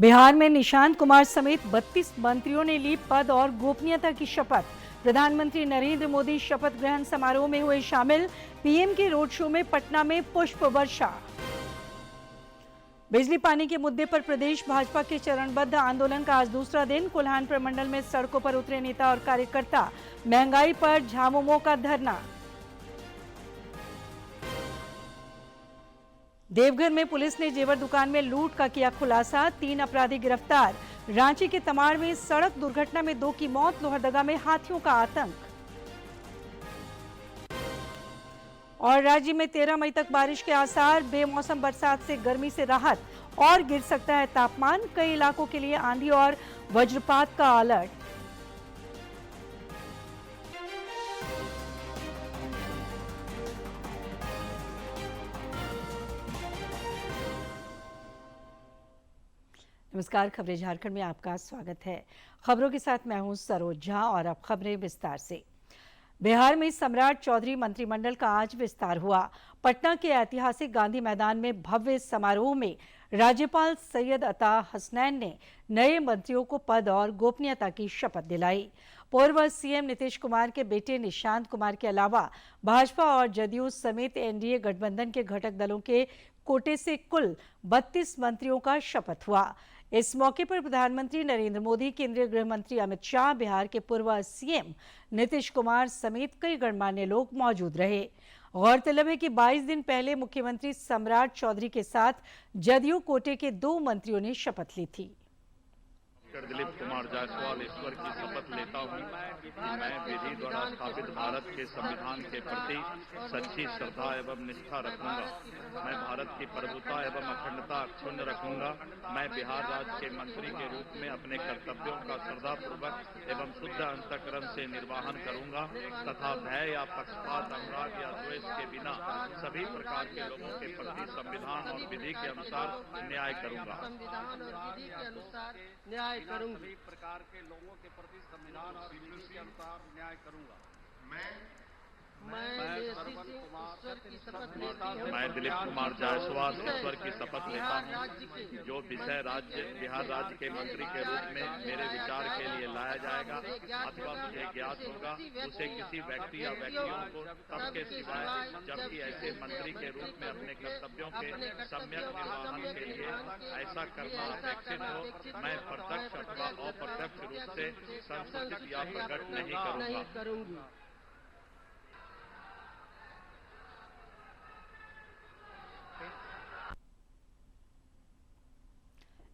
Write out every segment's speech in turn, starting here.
बिहार में निशांत कुमार समेत 32 मंत्रियों ने ली पद और गोपनीयता की शपथ। प्रधानमंत्री नरेंद्र मोदी शपथ ग्रहण समारोह में हुए शामिल। पीएम के रोड शो में पटना में पुष्प वर्षा। बिजली पानी के मुद्दे पर प्रदेश भाजपा के चरणबद्ध आंदोलन का आज दूसरा दिन। कोल्हान प्रमंडल में सड़कों पर उतरे नेता और कार्यकर्ता। महंगाई पर झामुमो का धरना। देवघर में पुलिस ने जेवर दुकान में लूट का किया खुलासा। 3 अपराधी गिरफ्तार। रांची के तमाड़ में सड़क दुर्घटना में 2 की मौत। लोहरदगा में हाथियों का आतंक। और राज्य में 13 मई तक बारिश के आसार। बेमौसम बरसात से गर्मी से राहत और गिर सकता है तापमान। कई इलाकों के लिए आंधी और वज्रपात का अलर्ट। नमस्कार, खबरें झारखंड में आपका स्वागत है। खबरों के साथ मैं हूं सरोज झा और अब खबरें विस्तार से। बिहार में सम्राट चौधरी मंत्रिमंडल का आज विस्तार हुआ। पटना के ऐतिहासिक गांधी मैदान में भव्य समारोह में राज्यपाल सैयद अता हसनैन ने नए मंत्रियों को पद और गोपनीयता की शपथ दिलाई। पूर्व सीएम नीतीश कुमार के बेटे निशांत कुमार के अलावा भाजपा और जदयू समेत एनडीए गठबंधन के घटक दलों के कोटे से कुल 32 मंत्रियों का शपथ हुआ। इस मौके पर प्रधानमंत्री नरेंद्र मोदी, केंद्रीय गृह मंत्री अमित शाह, बिहार के पूर्व सीएम नीतीश कुमार समेत कई गणमान्य लोग मौजूद रहे। गौरतलब है कि 22 दिन पहले मुख्यमंत्री सम्राट चौधरी के साथ जदयू कोटे के 2 मंत्रियों ने शपथ ली थी। दिलीप कुमार जायसवाल ईश्वर की शपथ लेता हूँ कि मैं विधि द्वारा स्थापित भारत के संविधान के प्रति सच्ची श्रद्धा एवं निष्ठा रखूंगा। मैं भारत की प्रभुता एवं अखंडता अक्षुण्ण रखूंगा। मैं बिहार राज्य के मंत्री के रूप में अपने कर्तव्यों का श्रद्धापूर्वक एवं शुद्ध अंतःकरण से निर्वहन करूंगा तथा भय या पक्षपात, अनुराग या द्वेष के बिना सभी प्रकार के लोगों के प्रति संविधान और विधि के अनुसार न्याय करूंगा। सभी प्रकार के लोगों के प्रति संविधान और विधि के अनुसार न्याय करूंगा। मैं दिलीप कुमार जायसवाल ईश्वर की शपथ लेता हूँ जो विषय बिहार राज्य के मंत्री के रूप में मेरे विचार के लिए लाया जाएगा अथवा मुझे ज्ञात होगा उसे किसी व्यक्ति या व्यक्तियों को तब के सिवाय जबकि ऐसे मंत्री के रूप में अपने कर्तव्यों के सम्यक निर्वहन के लिए ऐसा करना अपेक्षित हो, मैं प्रत्यक्ष अथवा अप्रत्यक्ष रूप से संसूचित या प्रकट नहीं करूंगा।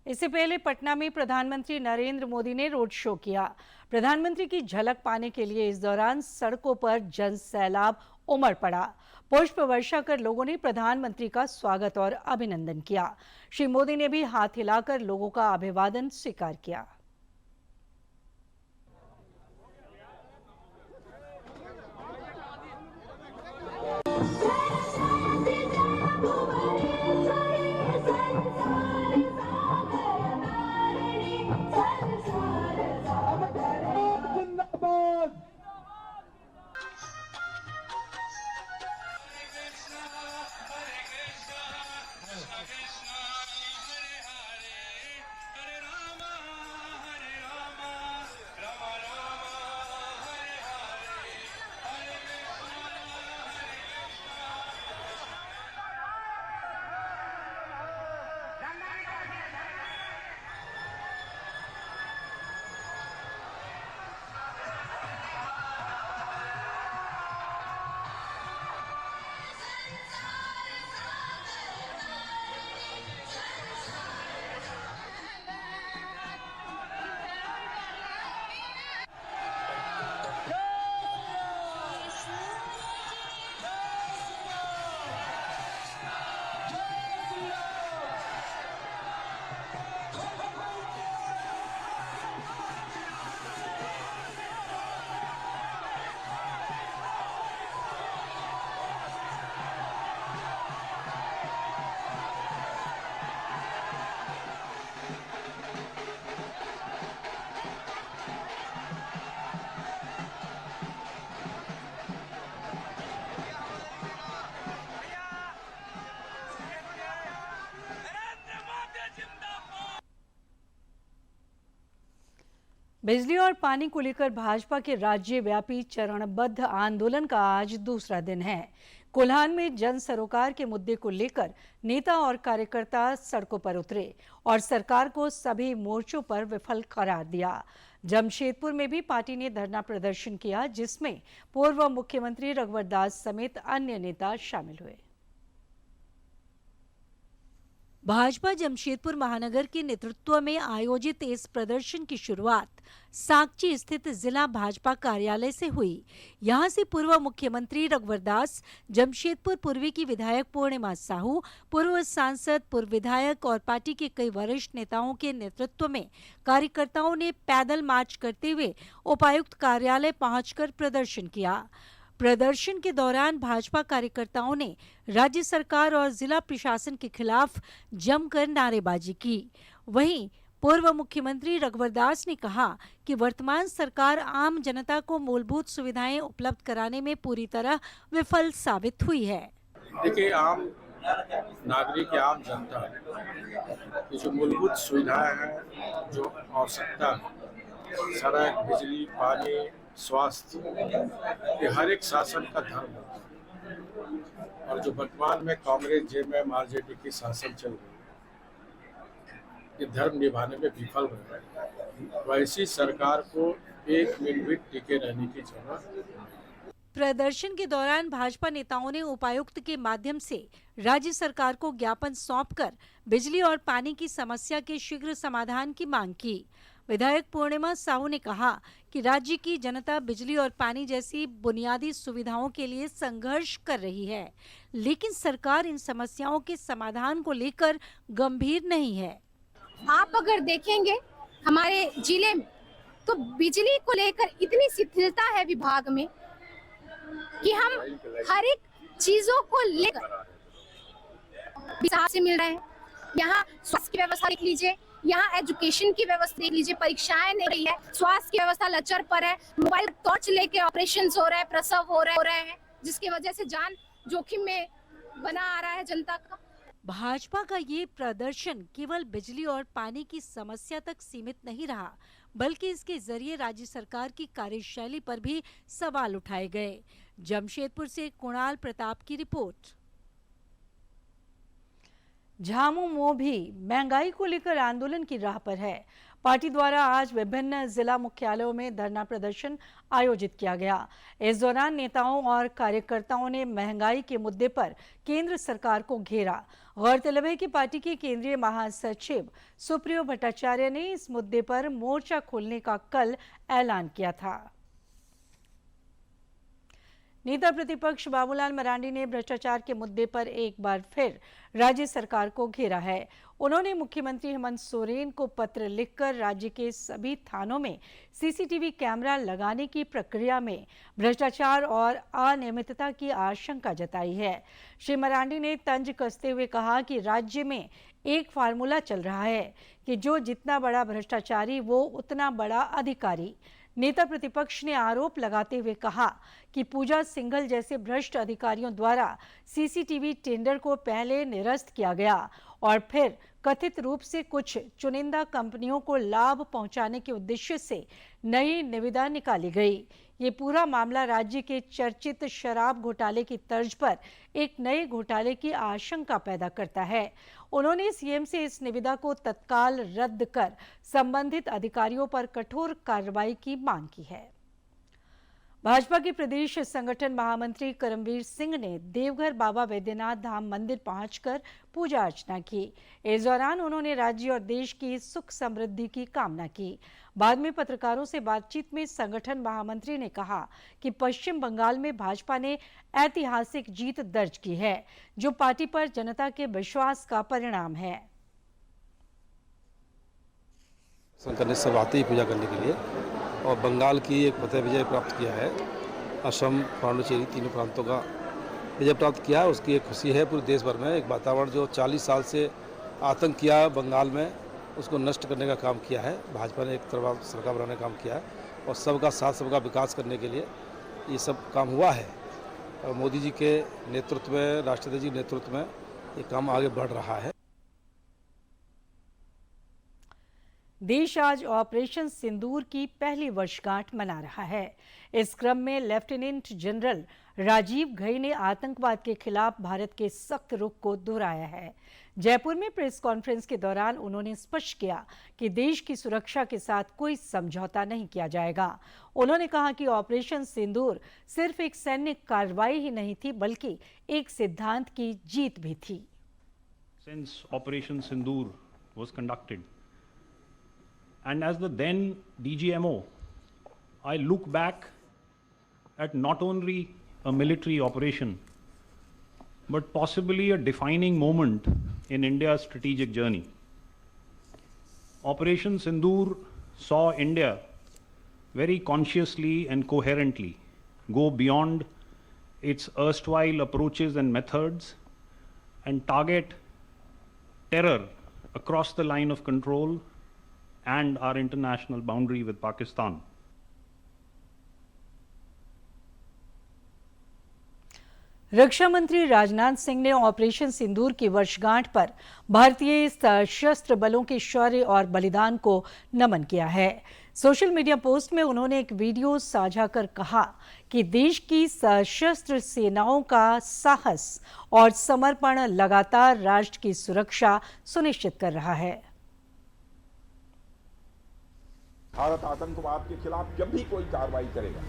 इससे पहले पटना में प्रधानमंत्री नरेंद्र मोदी ने रोड शो किया। प्रधानमंत्री की झलक पाने के लिए इस दौरान सड़कों पर जन सैलाब उमड़ पड़ा। पुष्प वर्षा कर लोगों ने प्रधानमंत्री का स्वागत और अभिनंदन किया। श्री मोदी ने भी हाथ हिलाकर लोगों का अभिवादन स्वीकार किया। बिजली और पानी को लेकर भाजपा के राज्यव्यापी चरणबद्ध आंदोलन का आज दूसरा दिन है। कोल्हान में जन सरोकार के मुद्दे को लेकर नेता और कार्यकर्ता सड़कों पर उतरे और सरकार को सभी मोर्चों पर विफल करार दिया। जमशेदपुर में भी पार्टी ने धरना प्रदर्शन किया, जिसमें पूर्व मुख्यमंत्री रघुवर दास समेत अन्य नेता शामिल हुए। भाजपा जमशेदपुर महानगर के नेतृत्व में आयोजित इस प्रदर्शन की शुरुआत साकची स्थित जिला भाजपा कार्यालय से हुई। यहां से पूर्व मुख्यमंत्री रघुवर दास, जमशेदपुर पूर्वी की विधायक पूर्णिमा साहू, पूर्व सांसद, पूर्व विधायक और पार्टी के कई वरिष्ठ नेताओं के नेतृत्व में कार्यकर्ताओं ने पैदल मार्च करते हुए उपायुक्त कार्यालय पहुंचकर प्रदर्शन किया। प्रदर्शन के दौरान भाजपा कार्यकर्ताओं ने राज्य सरकार और जिला प्रशासन के खिलाफ जमकर नारेबाजी की। वहीं पूर्व मुख्यमंत्री रघुवर दास ने कहा कि वर्तमान सरकार आम जनता को मूलभूत सुविधाएं उपलब्ध कराने में पूरी तरह विफल साबित हुई है। देखिए, आम नागरिक या आम जनता की जो मूलभूत सुविधाएं हैं, जो आवश्यकता है, सड़क, बिजली, पानी, स्वास्थ्य, ये हर एक शासन का धर्म है। और जो वर्तमान में कांग्रेस जेएमएम आरजेडी की शासन चल रही है, ये धर्म निभाने में विफल रहे हैं। तो ऐसी सरकार को एक मिनट भी टिके रहने की जरूरत है। प्रदर्शन के दौरान भाजपा नेताओं ने उपायुक्त के माध्यम से राज्य सरकार को ज्ञापन सौंपकर बिजली और पानी की समस्या के शीघ्र समाधान की मांग की। विधायक पूर्णिमा साहू ने कहा कि राज्य की जनता बिजली और पानी जैसी बुनियादी सुविधाओं के लिए संघर्ष कर रही है, लेकिन सरकार इन समस्याओं के समाधान को लेकर गंभीर नहीं है। आप अगर देखेंगे हमारे जिले में, तो बिजली को लेकर इतनी शिथिलता है विभाग में कि हम हर एक चीजों को लेकर विभाग से मिल रहे हैं। यहाँ स्वास्थ्य की व्यवस्था देख लीजिए, यहाँ एजुकेशन की व्यवस्था देख लीजिए, परीक्षाएं नहीं रही है, स्वास्थ्य की व्यवस्था लचर पर है, मोबाइल टॉर्च लेके ऑपरेशन हो रहा है, प्रसव हो रहे हैं, जिसकी वजह से जान जोखिम में बना आ रहा है जनता का। भाजपा का ये प्रदर्शन केवल बिजली और पानी की समस्या तक सीमित नहीं रहा, बल्कि इसके जरिए राज्य सरकार की कार्यशैली पर भी सवाल उठाए गए। जमशेदपुर से कुणाल प्रताप की रिपोर्ट। झामुमो भी महंगाई को लेकर आंदोलन की राह पर है। पार्टी द्वारा आज विभिन्न जिला मुख्यालयों में धरना प्रदर्शन आयोजित किया गया। इस दौरान नेताओं और कार्यकर्ताओं ने महंगाई के मुद्दे पर केंद्र सरकार को घेरा। गौरतलब है कि पार्टी के केंद्रीय महासचिव सुप्रियो भट्टाचार्य ने इस मुद्दे पर मोर्चा खोलने का कल ऐलान किया था। नेता प्रतिपक्ष बाबूलाल मरांडी ने भ्रष्टाचार के मुद्दे पर एक बार फिर राज्य सरकार को घेरा है। उन्होंने मुख्यमंत्री हेमंत सोरेन को पत्र लिखकर राज्य के सभी थानों में सीसीटीवी कैमरा लगाने की प्रक्रिया में भ्रष्टाचार और अनियमितता की आशंका जताई है। श्री मरांडी ने तंज कसते हुए कहा कि राज्य में एक फार्मूला चल रहा है कि जो जितना बड़ा भ्रष्टाचारी वो उतना बड़ा अधिकारी। नेता प्रतिपक्ष ने आरोप लगाते हुए कहा कि पूजा सिंघल जैसे भ्रष्ट अधिकारियों द्वारा सीसीटीवी टेंडर को पहले निरस्त किया गया और फिर कथित रूप से कुछ चुनिंदा कंपनियों को लाभ पहुंचाने के उद्देश्य से नई निविदा निकाली गई। ये पूरा मामला राज्य के चर्चित शराब घोटाले की तर्ज पर एक नए घोटाले की आशंका पैदा करता है। उन्होंने सीएम से इस निविदा को तत्काल रद्द कर संबंधित अधिकारियों पर कठोर कार्रवाई की मांग की है। भाजपा के प्रदेश संगठन महामंत्री करमवीर सिंह ने देवघर बाबा वैद्यनाथ धाम मंदिर पहुंचकर पूजा अर्चना की। इस दौरान उन्होंने राज्य और देश की सुख समृद्धि की कामना की। बाद में पत्रकारों से बातचीत में संगठन महामंत्री ने कहा कि पश्चिम बंगाल में भाजपा ने ऐतिहासिक जीत दर्ज की है, जो पार्टी पर जनता के विश्वास का परिणाम है। संगठन सब आते ही पूजा करने के लिए और बंगाल की एक फतेह विजय प्राप्त किया है। असम, पांडुचेरी तीनों प्रांतों का विजय प्राप्त किया है। उसकी एक खुशी है पूरे देश भर में। एक वातावरण जो 40 साल से आतंक किया बंगाल में, उसको नष्ट करने का काम किया है। भाजपा ने एक तरफ सरकार बनाने का काम किया है और सबका साथ सबका विकास करने के लिए ये सब काम हुआ है। और मोदी जी के नेतृत्व में, राष्ट्रपति जी के नेतृत्व में ये काम आगे बढ़ रहा है। देश आज ऑपरेशन सिंदूर की पहली वर्षगांठ मना रहा है। इस क्रम में लेफ्टिनेंट जनरल राजीव घई ने आतंकवाद के खिलाफ भारत के सख्त रुख को दोहराया है। जयपुर में प्रेस कॉन्फ्रेंस के दौरान उन्होंने स्पष्ट किया कि देश की सुरक्षा के साथ कोई समझौता नहीं किया जाएगा। उन्होंने कहा कि ऑपरेशन सिंदूर सिर्फ एक सैन्य कार्रवाई ही नहीं थी, बल्कि एक सिद्धांत की जीत भी थी। Since Operation Sindoor was conducted, and as the then DGMO, I look back at not only a military operation, but possibly a defining moment in India's strategic journey. Operation Sindoor saw India very consciously and coherently go beyond its erstwhile approaches and methods and target terror across the line of control and our international boundary with Pakistan. रक्षा मंत्री राजनाथ सिंह ने operation सिंदूर की वर्षगांठ पर भारतीय सशस्त्र बलों के शौर्य और बलिदान को नमन किया है। सोशल मीडिया पोस्ट में उन्होंने एक वीडियो साझा कर कहा कि देश की सशस्त्र सेनाओं का साहस और समर्पण लगातार राष्ट्र की सुरक्षा सुनिश्चित कर रहा है। भारत आतंकवाद के खिलाफ जब भी कोई कार्रवाई करेगा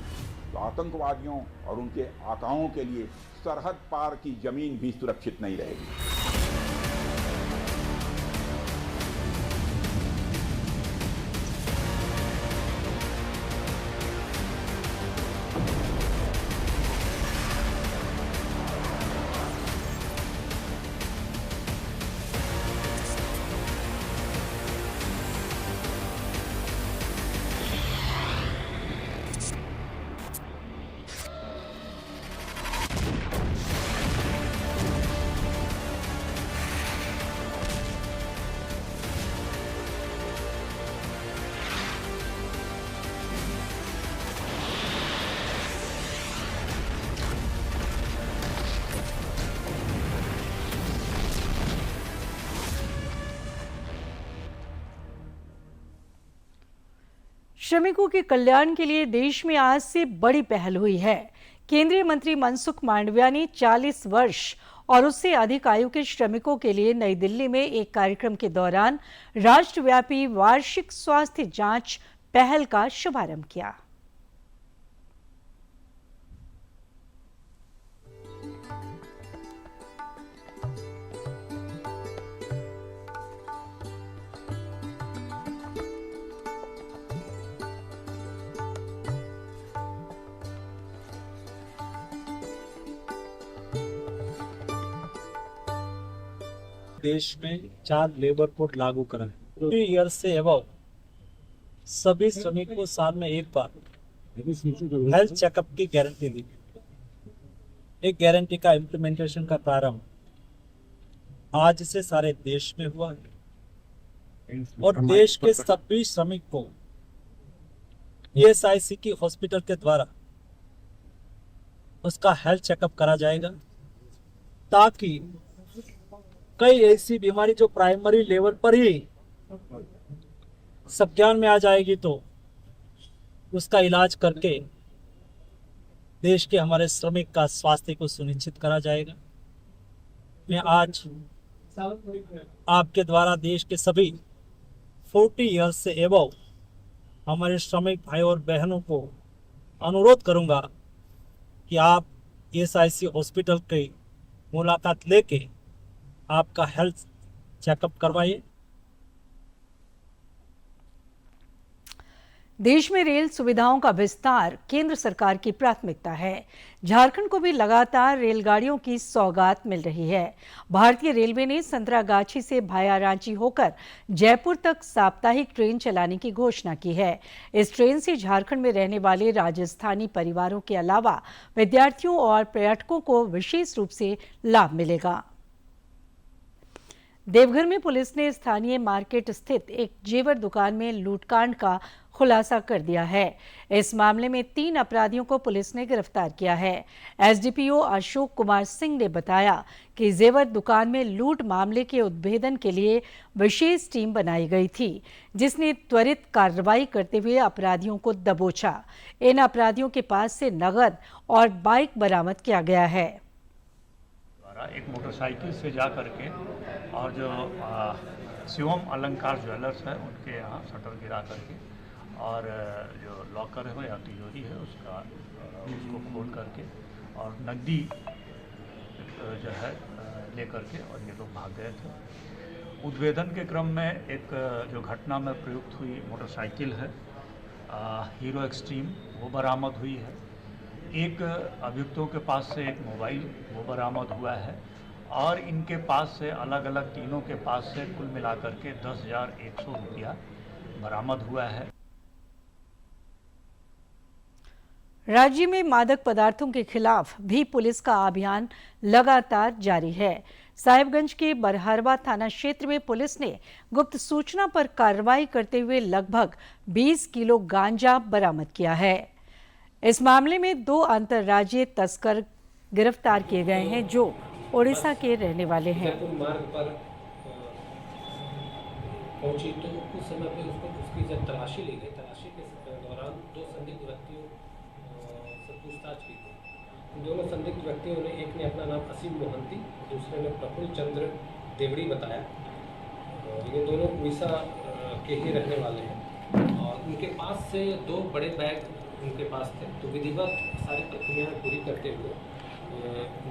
तो आतंकवादियों और उनके आकाओं के लिए सरहद पार की जमीन भी सुरक्षित नहीं रहेगी। श्रमिकों के कल्याण के लिए देश में आज से बड़ी पहल हुई है। केंद्रीय मंत्री मनसुख मांडविया ने 40 वर्ष और उससे अधिक आयु के श्रमिकों के लिए नई दिल्ली में एक कार्यक्रम के दौरान राष्ट्रव्यापी वार्षिक स्वास्थ्य जांच पहल का शुभारंभ किया। देश में 4 लेबर कोड लागू करा है। 2 ईयर्स से अबव सभी श्रमिकों को साल में एक बार हेल्थ चेकअप की गारंटी दी। एक गारंटी का इम्प्लीमेंटेशन का प्रारंभ आज से सारे देश में हुआ है और देश के सभी श्रमिक को ESIC की हॉस्पिटल के द्वारा उसका हेल्थ चेकअप करा जाएगा, ताकि कई ऐसी बीमारी जो प्राइमरी लेवल पर ही संज्ञान में आ जाएगी तो उसका इलाज करके देश के हमारे श्रमिक का स्वास्थ्य को सुनिश्चित करा जाएगा। मैं आज आपके द्वारा देश के सभी 40 ईयर्स से एबव हमारे श्रमिक भाई और बहनों को अनुरोध करूंगा कि आप ESIC हॉस्पिटल की मुलाकात लेके आपका हेल्थ चेकअप करवाइए। देश में रेल सुविधाओं का विस्तार केंद्र सरकार की प्राथमिकता है। झारखंड को भी लगातार रेलगाड़ियों की सौगात मिल रही है। भारतीय रेलवे ने संतरागाछी से भाया रांची होकर जयपुर तक साप्ताहिक ट्रेन चलाने की घोषणा की है। इस ट्रेन से झारखंड में रहने वाले राजस्थानी परिवारों के अलावा विद्यार्थियों और पर्यटकों को विशेष रूप से लाभ मिलेगा। देवघर में पुलिस ने स्थानीय मार्केट स्थित एक जेवर दुकान में लूटकांड का खुलासा कर दिया है। इस मामले में 3 अपराधियों को पुलिस ने गिरफ्तार किया है। एसडीपीओ अशोक कुमार सिंह ने बताया कि जेवर दुकान में लूट मामले के उद्भेदन के लिए विशेष टीम बनाई गई थी, जिसने त्वरित कार्रवाई करते हुए अपराधियों को दबोचा। इन अपराधियों के पास से नगद और बाइक बरामद किया गया है। एक मोटरसाइकिल से जा करके और जो शिवम अलंकार ज्वेलर्स है उनके यहाँ शटर गिरा करके और जो लॉकर है या तिजोरी है उसको खोल करके और नकदी जो है ले करके और ये लोग भाग गए थे। उद्भेदन के क्रम में एक जो घटना में प्रयुक्त हुई मोटरसाइकिल है हीरो एक्सट्रीम वो बरामद हुई है। एक अभियुक्तों के पास से एक मोबाइल वो बरामद हुआ है और इनके पास से अलग अलग तीनों के पास से कुल मिलाकर के 10,100 रुपया बरामद हुआ है। राज्य में मादक पदार्थों के खिलाफ भी पुलिस का अभियान लगातार जारी है। साहिबगंज के बरहरवा थाना क्षेत्र में पुलिस ने गुप्त सूचना पर कार्रवाई करते हुए लगभग 20 किलो गांजा बरामद किया है। इस मामले में 2 अंतर्राज्यीय तस्कर गिरफ्तार किए गए हैं जो ओडिशा के रहने वाले हैं। मार्ग पर पहुंची तो उस समय पे उसकी जब तलाशी ली गई, तलाशी के दौरान 2 संदिग्ध व्यक्तियों से पूछताछ की गई। दोनों संदिग्ध व्यक्तियों ने, एक ने अपना नाम असीम मोहंती, दूसरे ने प्रफुल्ल चंद्र देवड़ी बताया। ये दोनों उड़ीसा के ही रहने वाले हैं और उनके पास से 2 बड़े बैग उनके पास थे। तो विधिवत सारी प्रक्रियाएं पूरी करते हुए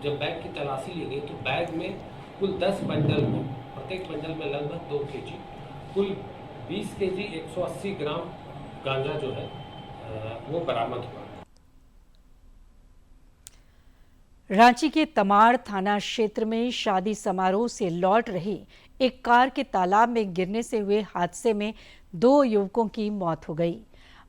जब बैग की तलाशी ली गई तो बैग में कुल 10 बंडल में, प्रत्येक बंडल में लगभग 2 केजी, कुल 20 केजी 180 ग्राम गांजा जो है वो बरामद हुआ। रांची के तमाड़ थाना क्षेत्र में शादी समारोह से लौट रही एक कार के तालाब में गिरने से हुए हादसे में 2 युवकों की मौत हो गई।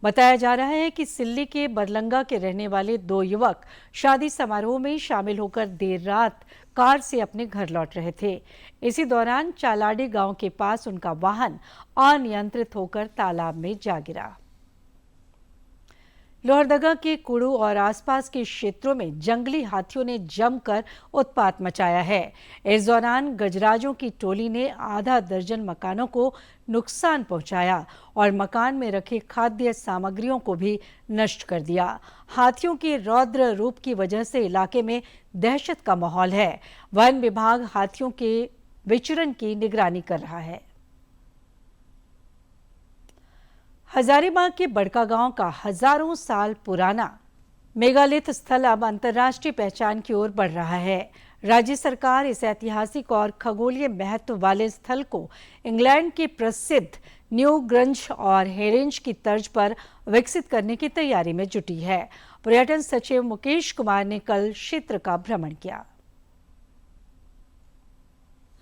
बताया जा रहा है कि सिल्ली के बरलंगा के रहने वाले 2 युवक शादी समारोह में शामिल होकर देर रात कार से अपने घर लौट रहे थे। इसी दौरान चालाडी गांव के पास उनका वाहन अनियंत्रित होकर तालाब में जा गिरा। लोहरदगा के कुड़ू और आसपास के क्षेत्रों में जंगली हाथियों ने जमकर उत्पात मचाया है। इस दौरान गजराजों की टोली ने आधा दर्जन मकानों को नुकसान पहुंचाया और मकान में रखे खाद्य सामग्रियों को भी नष्ट कर दिया। हाथियों के रौद्र रूप की वजह से इलाके में दहशत का माहौल है। वन विभाग हाथियों के विचरण की निगरानी कर रहा है। हजारीबाग के बड़का गांव का हजारों साल पुराना मेगालिथ स्थल अब अंतर्राष्ट्रीय पहचान की ओर बढ़ रहा है। राज्य सरकार इस ऐतिहासिक और खगोलीय महत्व वाले स्थल को इंग्लैंड के प्रसिद्ध न्यू ग्रंज और हेरेंज की तर्ज पर विकसित करने की तैयारी में जुटी है। पर्यटन सचिव मुकेश कुमार ने कल क्षेत्र का भ्रमण किया।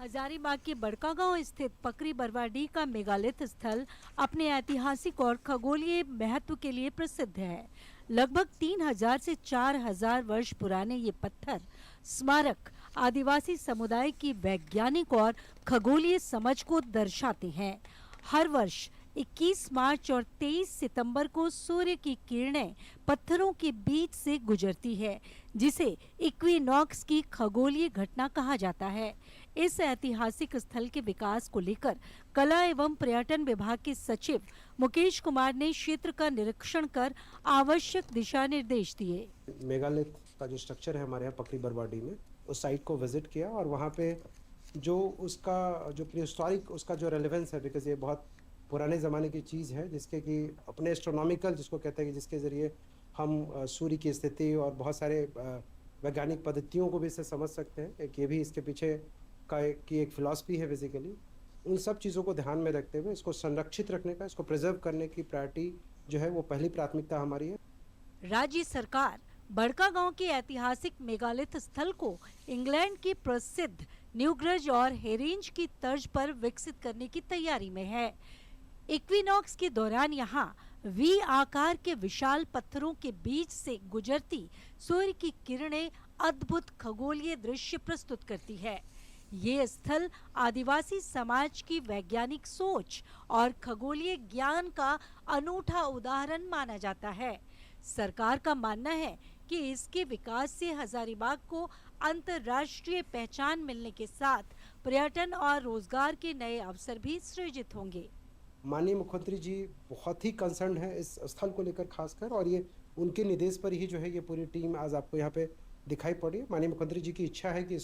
हजारीबाग के बड़का गांव स्थित पकरी बरवाडी का मेगालिथ स्थल अपने ऐतिहासिक और खगोलीय महत्व के लिए प्रसिद्ध है। लगभग 3000 से 4000 वर्ष पुराने ये पत्थर स्मारक आदिवासी समुदाय की वैज्ञानिक और खगोलीय समझ को दर्शाते हैं। हर वर्ष 21 मार्च और 23 सितंबर को सूर्य की किरणें पत्थरों के बीच से गुजरती है, जिसे इक्विनॉक्स की खगोलीय घटना कहा जाता है। इस ऐतिहासिक स्थल के विकास को लेकर कला एवं पर्यटन विभाग के सचिव मुकेश कुमार ने क्षेत्र का निरीक्षण कर आवश्यक दिशा निर्देश दिए। मेगालिथ का जो स्ट्रक्चर है हमारे यहाँ पकरी बरवाडी में, उस साइट को विजिट किया और वहाँ पे जो उसका जो प्रीहिस्टोरिक उसका जो रेलेवेंस है, बिकॉज ये बहुत पुराने ज़माने की चीज़ है जिसके कि अपने एस्ट्रोनॉमिकल जिसको कहते हैं कि जिसके ज़रिए हम सूर्य की स्थिति और बहुत सारे वैज्ञानिक पद्धतियों को भी इससे समझ सकते हैं। एक ये भी इसके पीछे की एक फिलॉसफी है बेसिकली। उन सब चीज़ों को ध्यान में रखते हुए इसको संरक्षित रखने का, इसको प्रिजर्व करने की प्रायोरिटी जो है वो पहली प्राथमिकता हमारी है। राज्य सरकार बड़का गांव के ऐतिहासिक मेगालिथ स्थल को इंग्लैंड की प्रसिद्ध न्यूग्रज और हेरेंज की तर्ज पर विकसित करने की तैयारी में है। इक्विनॉक्स के दौरान यहाँ वी आकार के विशाल पत्थरों के बीच से गुजरती सूर्य की किरणें अद्भुत खगोलीय दृश्य प्रस्तुत करती है। ये स्थल आदिवासी समाज की वैज्ञानिक सोच और खगोलीय ज्ञान का अनूठा उदाहरण माना जाता है। सरकार का मानना है कि इसके विकास से हजारीबाग को अंतर्राष्ट्रीय पहचान मिलने के साथ पर्यटन और रोजगार के नए अवसर भी सृजित होंगे। माननीय मुख्यमंत्री जी बहुत ही कंसर्न है इस स्थल को लेकर खासकर, और ये उनके निर्देश पर ही जो है ये पूरी टीम आज आपको यहाँ पे दिखाई पड़ी। माननीय मुख्यमंत्री जी की इच्छा है कि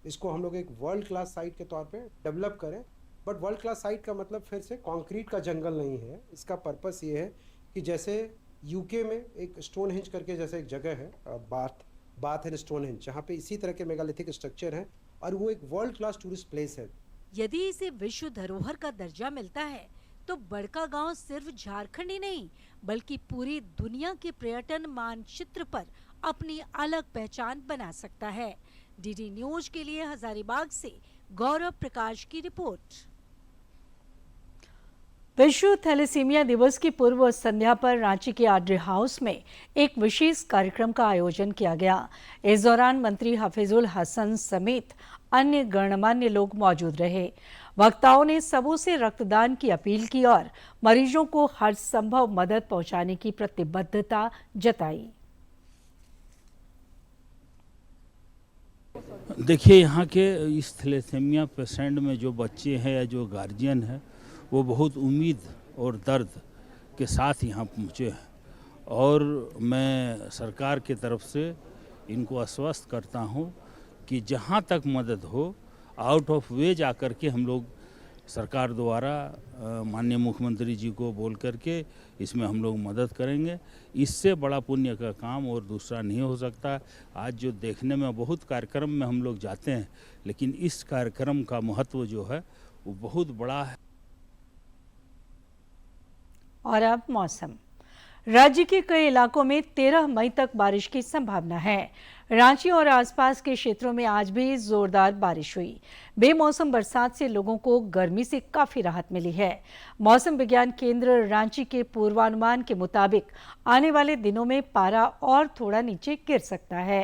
इसको हम लोग एक वर्ल्ड क्लास साइट के तौर पे डेवलप करें। बट वर्ल्ड क्लास साइट का मतलब फिर से कंक्रीट का जंगल नहीं है। इसका पर्पस ये है कि जैसे यूके में एक स्टोनहेंज करके जैसे एक जगह है, बाथ एंड स्टोनहेंज, जहाँ पे इसी तरह के मेगालिथिक स्ट्रक्चर हैं और वो एक वर्ल्ड क्लास टूरिस्ट प्लेस है। यदि इसे विश्व धरोहर का दर्जा मिलता है तो बड़का गांव सिर्फ झारखंड ही नहीं बल्कि पूरी दुनिया के पर्यटन मानचित्र पर अपनी अलग पहचान बना सकता है। डीडी न्यूज के लिए हजारीबाग से गौरव प्रकाश की रिपोर्ट। विश्व थैलेसीमिया दिवस की पूर्व संध्या पर रांची के आड्रे हाउस में एक विशेष कार्यक्रम का आयोजन किया गया। इस दौरान मंत्री हफीजुल हसन समेत अन्य गणमान्य लोग मौजूद रहे। वक्ताओं ने सबों से रक्तदान की अपील की और मरीजों को हर संभव मदद पहुंचाने की प्रतिबद्धता जताई। देखिए, यहाँ के इस थैलेसीमिया पेशेंट में जो बच्चे हैं या जो गार्जियन हैं वो बहुत उम्मीद और दर्द के साथ यहाँ पहुँचे हैं और मैं सरकार की तरफ से इनको आश्वस्त करता हूँ कि जहाँ तक मदद हो आउट ऑफ वे जा कर के हम लोग सरकार द्वारा माननीय मुख्यमंत्री जी को बोल करके इसमें हम लोग मदद करेंगे। इससे बड़ा पुण्य का काम और दूसरा नहीं हो सकता। आज जो देखने में बहुत कार्यक्रम में हम लोग जाते हैं लेकिन इस कार्यक्रम का महत्व जो है वो बहुत बड़ा है। और अब मौसम। राज्य के कई इलाकों में 13 मई तक बारिश की संभावना है। रांची और आसपास के क्षेत्रों में आज भी जोरदार बारिश हुई। बेमौसम बरसात से लोगों को गर्मी से काफी राहत मिली है। मौसम विज्ञान केंद्र रांची के पूर्वानुमान के मुताबिक आने वाले दिनों में पारा और थोड़ा नीचे गिर सकता है।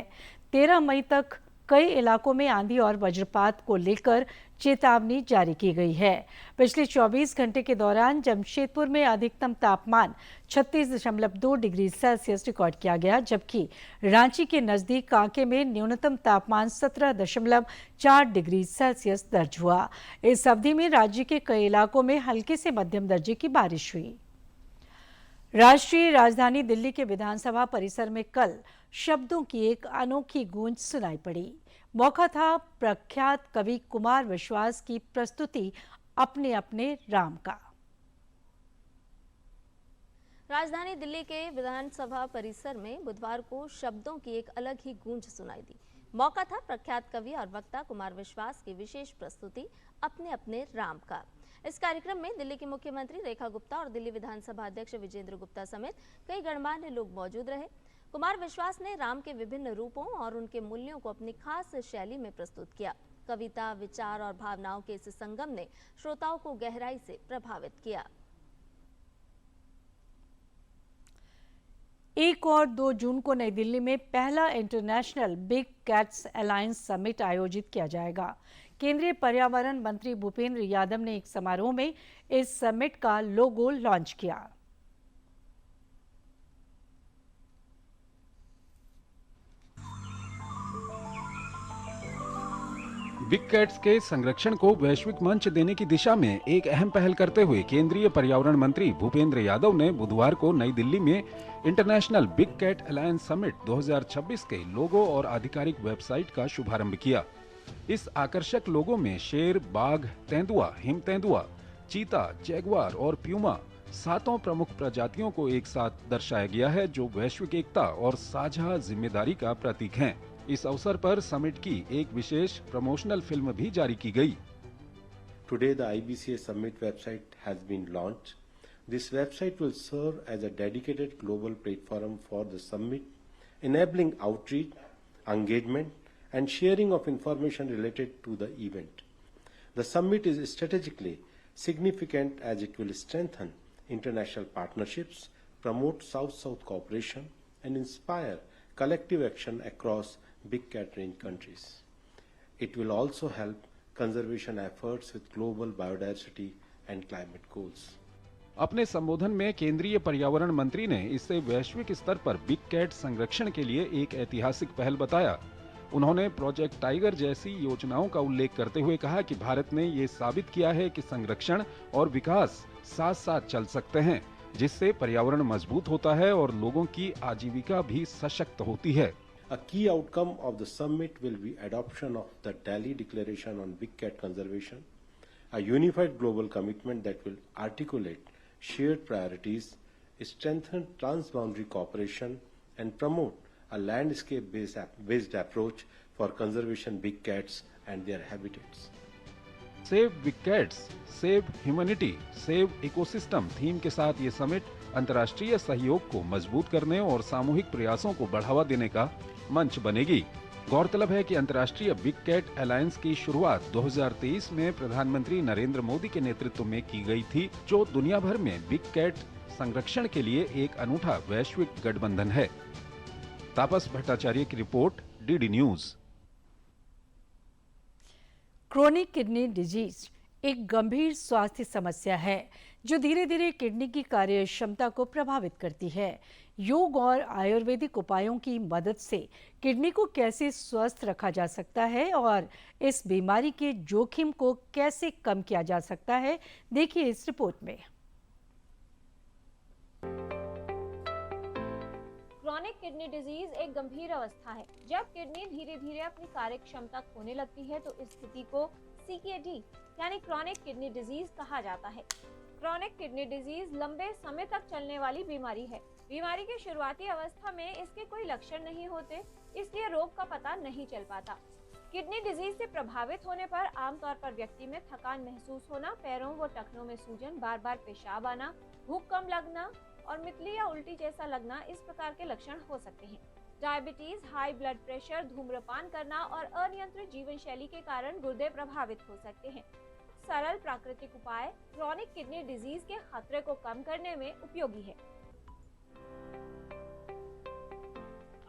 13 मई तक कई इलाकों में आंधी और वज्रपात को लेकर चेतावनी जारी की गई है। पिछले 24 घंटे के दौरान जमशेदपुर में अधिकतम तापमान 36.2 डिग्री सेल्सियस रिकॉर्ड किया गया, जबकि रांची के नजदीक कांके में न्यूनतम तापमान 17.4 डिग्री सेल्सियस दर्ज हुआ। इस अवधि में राज्य के कई इलाकों में हल्के से मध्यम दर्जे की बारिश हुई। राष्ट्रीय राजधानी दिल्ली के विधानसभा परिसर में कल शब्दों की एक अनोखी गूंज सुनाई पड़ी। मौका था प्रख्यात कवि कुमार विश्वास की प्रस्तुति अपने अपने राम का। राजधानी दिल्ली के विधानसभा परिसर में बुधवार को शब्दों की एक अलग ही गूंज सुनाई दी। मौका था प्रख्यात कवि और वक्ता कुमार विश्वास की विशेष प्रस्तुति अपने अपने राम का। इस कार्यक्रम में दिल्ली की मुख्यमंत्री रेखा गुप्ता और दिल्ली विधानसभा अध्यक्ष विजेंद्र गुप्ता समेत कई गणमान्य लोग मौजूद रहे। कुमार विश्वास ने राम के विभिन्न रूपों और उनके मूल्यों को अपनी खास शैली में प्रस्तुत किया। कविता, विचार और भावनाओं के इस संगम ने श्रोताओं को गहराई से प्रभावित किया। 1 और 2 जून को नई दिल्ली में पहला international big cats alliance summit आयोजित किया जाएगा। केंद्रीय पर्यावरण मंत्री भूपेंद्र यादव ने एक समारोह में इस समिट का लोगो लॉन्च किया। बिग कैट्स के संरक्षण को वैश्विक मंच देने की दिशा में एक अहम पहल करते हुए केंद्रीय पर्यावरण मंत्री भूपेंद्र यादव ने बुधवार को नई दिल्ली में international big cat alliance summit 2026 के लोगो और आधिकारिक वेबसाइट का शुभारंभ किया। इस आकर्षक लोगो में शेर, बाघ, तेंदुआ, हिम तेंदुआ, चीता, जैगुआर और प्यूमा 7 प्रमुख प्रजातियों को एक साथ दर्शाया गया है, जो वैश्विक एकता और साझा जिम्मेदारी का प्रतीक हैं। इस अवसर पर समिट की एक विशेष प्रमोशनल फिल्म भी जारी की गई। Today the IBCA Summit website has been launched. This website will serve as a dedicated global platform for the summit, enabling outreach, engagement, and sharing of information related to the event. The summit is strategically significant as it will strengthen international partnerships, promote South-South cooperation, and inspire collective action across big cat range countries. It will also help conservation efforts with global biodiversity and climate goals. अपने संबोधन में केंद्रीय पर्यावरण मंत्री ने इसे वैश्विक स्तर पर बिग कैट संरक्षण के लिए एक ऐतिहासिक पहल बताया। उन्होंने प्रोजेक्ट टाइगर जैसी योजनाओं का उल्लेख करते हुए कहा कि भारत ने ये साबित किया है कि संरक्षण और विकास साथ साथ चल सकते हैं, जिससे पर्यावरण मजबूत होता है और लोगों की आजीविका भी सशक्त होती है। A key outcome of the summit will be adoption of the Delhi Declaration on Big Cat Conservation, a unified global commitment that will articulate shared priorities, strengthen transboundary cooperation, and promote a landscape-based approach for conservation big cats and their habitats. Save big cats, save humanity, save ecosystem theme के साथ ये summit अंतर्राष्ट्रीय सहयोग को मजबूत करने और सामूहिक प्रयासों को बढ़ावा देने का मंच बनेगी। गौरतलब है कि अंतर्राष्ट्रीय बिग कैट अलायंस की शुरुआत 2023 में प्रधानमंत्री नरेंद्र मोदी के नेतृत्व में की गई थी, जो दुनिया भर में बिग कैट संरक्षण के लिए एक अनूठा वैश्विक गठबंधन है। तापस भट्टाचार्य की report, DD news. Chronic kidney disease एक गंभीर स्वास्थ्य समस्या है जो धीरे धीरे किडनी की कार्य क्षमता को प्रभावित करती है। योग और आयुर्वेदिक उपायों की मदद से किडनी को कैसे स्वस्थ रखा जा सकता है और इस बीमारी के जोखिम को कैसे कम किया जा सकता है, देखिए इस रिपोर्ट में। क्रोनिक किडनी डिजीज एक गंभीर अवस्था है। जब किडनी धीरे धीरे अपनी कार्य क्षमता खोने लगती है तो इस स्थिति को CKD यानी क्रोनिक किडनी डिजीज कहा जाता है। क्रोनिक किडनी डिजीज लंबे समय तक चलने वाली बीमारी है। बीमारी के शुरुआती अवस्था में इसके कोई लक्षण नहीं होते, इसलिए रोग का पता नहीं चल पाता। किडनी डिजीज से प्रभावित होने पर आमतौर पर व्यक्ति में थकान महसूस होना, पैरों व टखनों में सूजन, बार बार पेशाब आना, भूख कम लगना और मितली या उल्टी जैसा लगना, इस प्रकार के लक्षण हो सकते हैं। डायबिटीज, हाई ब्लड प्रेशर, धूम्रपान करना और अनियंत्रित जीवन शैली के कारण गुर्दे प्रभावित हो सकते हैं। सरल प्राकृतिक उपाय क्रोनिक किडनी डिजीज के खतरे को कम करने में उपयोगी है।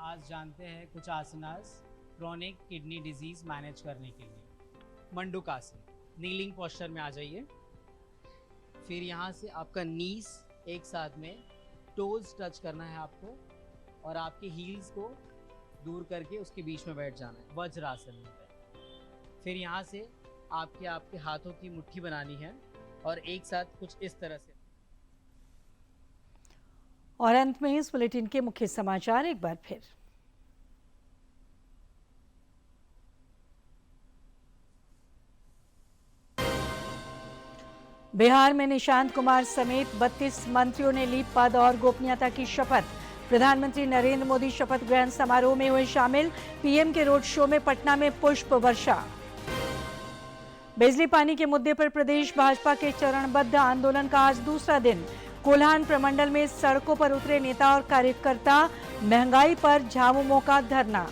आज जानते हैं कुछ आसनास क्रोनिक किडनी डिजीज मैनेज करने के लिए। मंडूकासन, नीलिंग पोस्चर में आ जाइए। फिर यहाँ से आपका नीज एक साथ में, टोज टच करना है आपको और आपके हील्स को दूर करके उसके बीच में बैठ जाना है, वज्रासन में। फिर यहाँ से आपके हाथों की मुट्ठी बनानी है और एक साथ कुछ इस तरह से। और अंत में इस बुलेटिन के मुख्य समाचार एक बार फिर। बिहार में निशांत कुमार समेत 32 मंत्रियों ने ली पद और गोपनीयता की शपथ। प्रधानमंत्री नरेंद्र मोदी शपथ ग्रहण समारोह में हुए शामिल। पीएम के रोड शो में पटना में पुष्प वर्षा। बिजली पानी के मुद्दे पर प्रदेश भाजपा के चरणबद्ध आंदोलन का आज दूसरा दिन। कोल्हान प्रमंडल में सड़कों पर उतरे नेता और कार्यकर्ता। महंगाई पर झामुमो का धरना।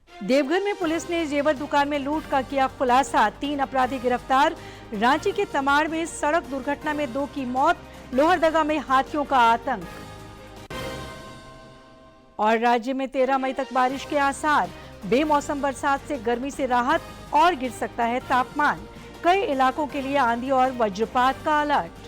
देवघर में पुलिस ने जेवर दुकान में लूट का किया खुलासा। 3 अपराधी गिरफ्तार। रांची के तमाड़ में सड़क दुर्घटना में 2 की मौत। लोहरदगा में हाथियों का आतंक। और राज्य में 13 मई तक बारिश के आसार। बेमौसम बरसात से गर्मी से राहत और गिर सकता है तापमान। कई इलाकों के लिए आंधी और वज्रपात का अलर्ट।